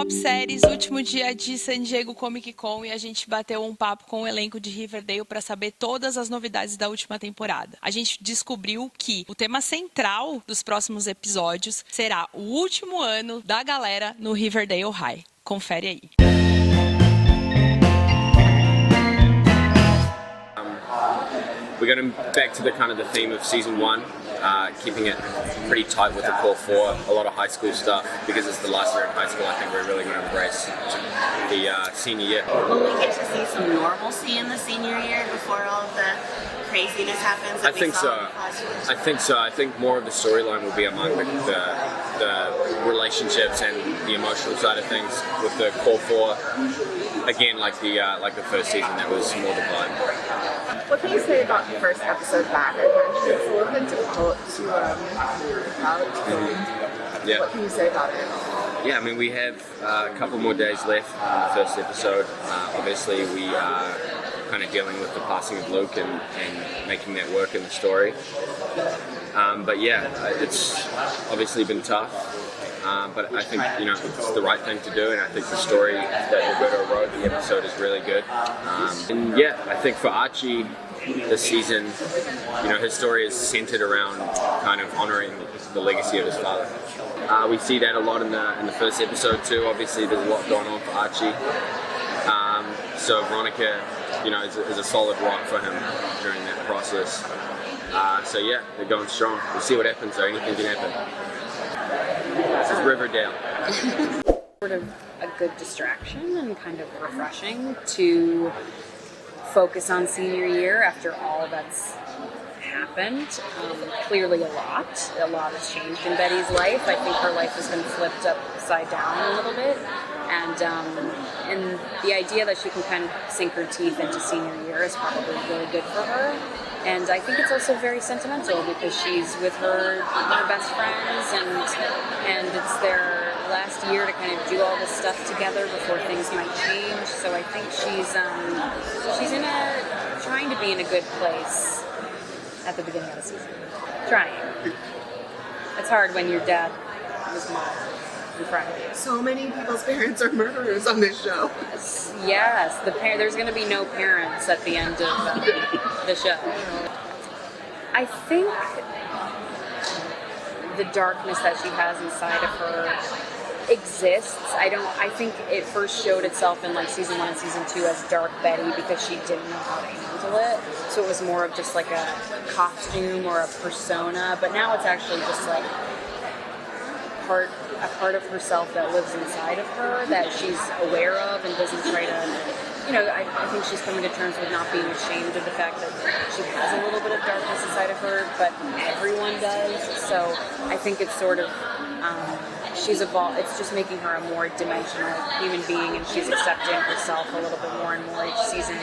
Pop Séries, último dia de San Diego Comic Con, e a gente bateu um papo com o elenco de Riverdale para saber todas as novidades da última temporada. A gente descobriu que o tema central dos próximos episódios será o último ano da galera no Riverdale High. Confere aí. We're going back to the theme of season one, keeping it pretty tight with the core four, a lot of high school stuff, because it's the last year in high school. I think we're really going to embrace the senior year. Will we get to see some normalcy in the senior year before all of the craziness happens? I think so. I think more of the storyline will be among the relationships and the emotional side of things with the core four. Again, like the first season, that was more the vibe. What can you say about the first episode back? I imagine it's a little bit difficult to Yeah. What can you say about it? Yeah, I mean, we have a couple more days left in the first episode. Obviously, we are kind of dealing with the passing of Luke and making that work in the story. But yeah, it's obviously been tough. But I think, it's the right thing to do, and I think the story that Roberto wrote, the episode, is really good. And yeah, I think for Archie, this season, his story is centered around kind of honoring the legacy of his father. We see that a lot in the first episode too. Obviously, there's a lot going on for Archie. So Veronica, is a solid rock for him during that process. So yeah, they're going strong. We'll see what happens, though. Anything can happen. This is Riverdale. Sort of a good distraction and kind of refreshing to focus on senior year after all that's happened. Clearly a lot has changed in Betty's life. I think her life has been flipped upside down a little bit, and the idea that she can kind of sink her teeth into senior year is probably really good for her. And I think it's also very sentimental because she's with her best friends, and it's their last year to kind of do all this stuff together before things might change. So I think she's trying to be in a good place at the beginning of the season. Trying. It's hard when your dad was murdered in front of you. So many people's parents are murderers on this show. Yes, there's going to be no parents at the end of the show. I think the darkness that she has inside of her exists. I think it first showed itself in season 1 and season 2 as Dark Betty because she didn't know how to handle it. So it was more of just a costume or a persona, but now it's actually just a part of herself that lives inside of her that she's aware of and doesn't try to, I think she's coming to terms with not being ashamed of the fact that she has a little bit of darkness inside of her, but everyone does. So I think it's sort of, she's evolved. It's just making her a more dimensional human being, and she's accepting herself a little bit more and more each season,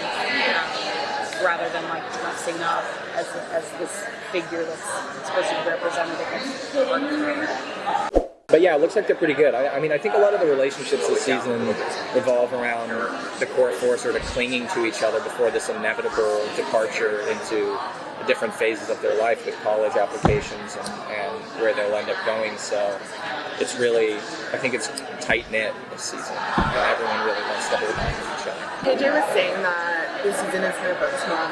rather than dressing up as this figure that's supposed to be representative of her. But yeah, it looks like they're pretty good. I mean, I think a lot of the relationships this season revolve around the core four sort of clinging to each other before this inevitable departure into the different phases of their life with college applications and where they'll end up going. So it's really, I think it's tight-knit this season. Everyone really wants to hold on to each other. KJ was saying that this season is kind of focused on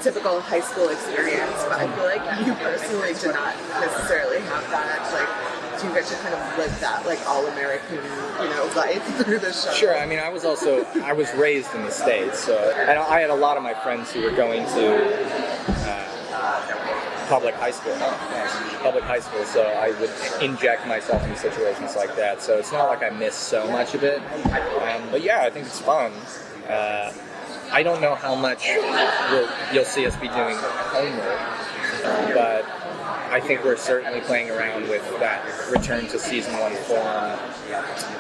typical high school experience, but I feel like you personally did not necessarily have that. Do you get to kind of live that all-American, life through the show? Sure. I mean, I was raised in the States, so I had a lot of my friends who were going to public high school, so I would inject myself in situations like that. So it's not like I miss so much of it. But yeah, I think it's fun. I don't know how much you'll see us be doing homework, but I think we're certainly playing around with that return to season 1 form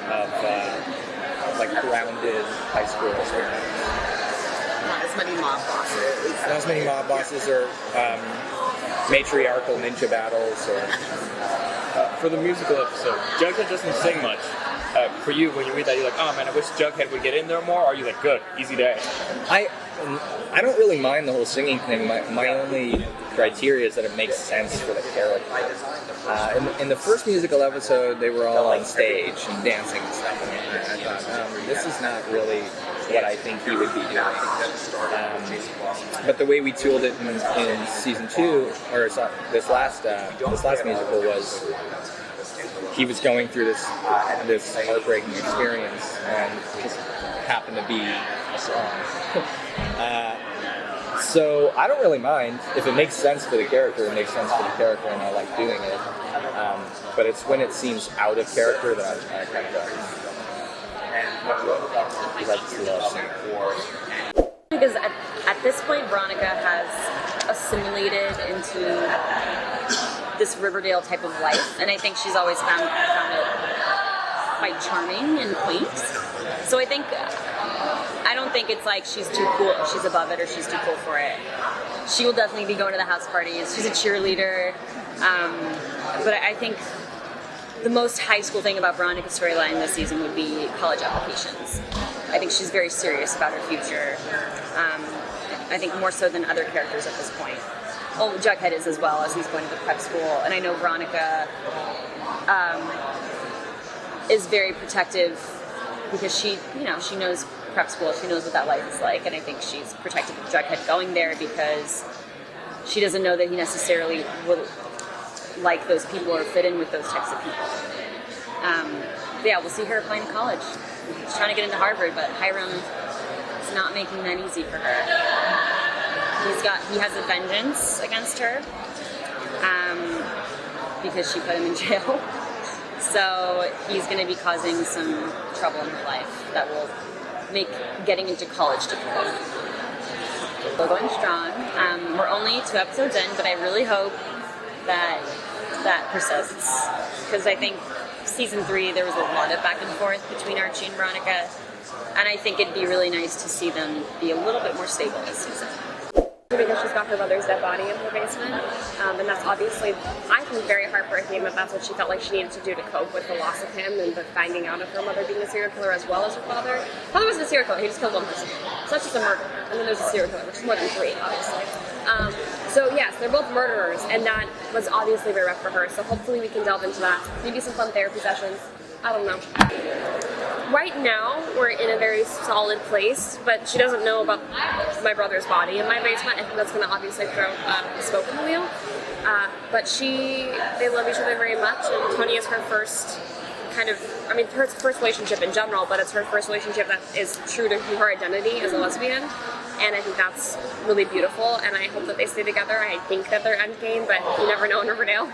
of grounded high school experience. Not as many mob bosses. Not as many mob bosses or matriarchal ninja battles. For the musical episode, Jughead doesn't sing much. For you, when you read that, you're like, oh man, I wish Jughead would get in there more, or are you like, good, easy day? I don't really mind the whole singing thing. My only criteria is that it makes sense for the character. In the first musical episode, they were all on stage and dancing and stuff, and I thought, this is not really what I think he would be doing. But the way we tooled it in season 2, or sorry, this last musical, was he was going through this heartbreaking experience, and just happened to be a song. So I don't really mind if it makes sense for the character. It makes sense for the character, and I like doing it. But it's when it seems out of character that I kind of because at this point, Veronica has assimilated into this Riverdale type of life, and I think she's always found it quite charming and quaint. So I don't think it's like she's too cool, she's above it, or she's too cool for it. She will definitely be going to the house parties. She's a cheerleader. But I think the most high school thing about Veronica's storyline this season would be college applications. I think she's very serious about her future. I think more so than other characters at this point. Oh, Jughead is as well, as he's going to the prep school. And I know Veronica is very protective because she knows prep school, she knows what that life is like, and I think she's protective of Jughead going there because she doesn't know that he necessarily will like those people or fit in with those types of people. But yeah, we'll see her applying to college. She's trying to get into Harvard, but Hiram is not making that easy for her. He has a vengeance against her because she put him in jail. So he's going to be causing some trouble in her life that will make getting into college difficult. We're going strong. We're only 2 episodes in, but I really hope that persists, because I think season 3 there was a lot of back and forth between Archie and Veronica, and I think it'd be really nice to see them be a little bit more stable this season. Because she's got her mother's dead body in her basement, and that's obviously, I think, very heartbreaking that that's what she felt like she needed to do to cope with the loss of him and the finding out of her mother being a serial killer as well as her father. Father wasn't a serial killer, he just killed one person. So that's just a murder. And then there's a serial killer, which is more than 3, obviously. So yes, they're both murderers, and that was obviously very rough for her, so hopefully we can delve into that. Maybe some fun therapy sessions. I don't know. Right now, we're in a very solid place, but she doesn't know about my brother's body in my basement. I think that's going to obviously throw a spoke in the wheel. But they love each other very much, and Tony is her first her first relationship in general, but it's her first relationship that is true to her identity as a lesbian. And I think that's really beautiful, and I hope that they stay together. I think that they're endgame, but you never know in Riverdale.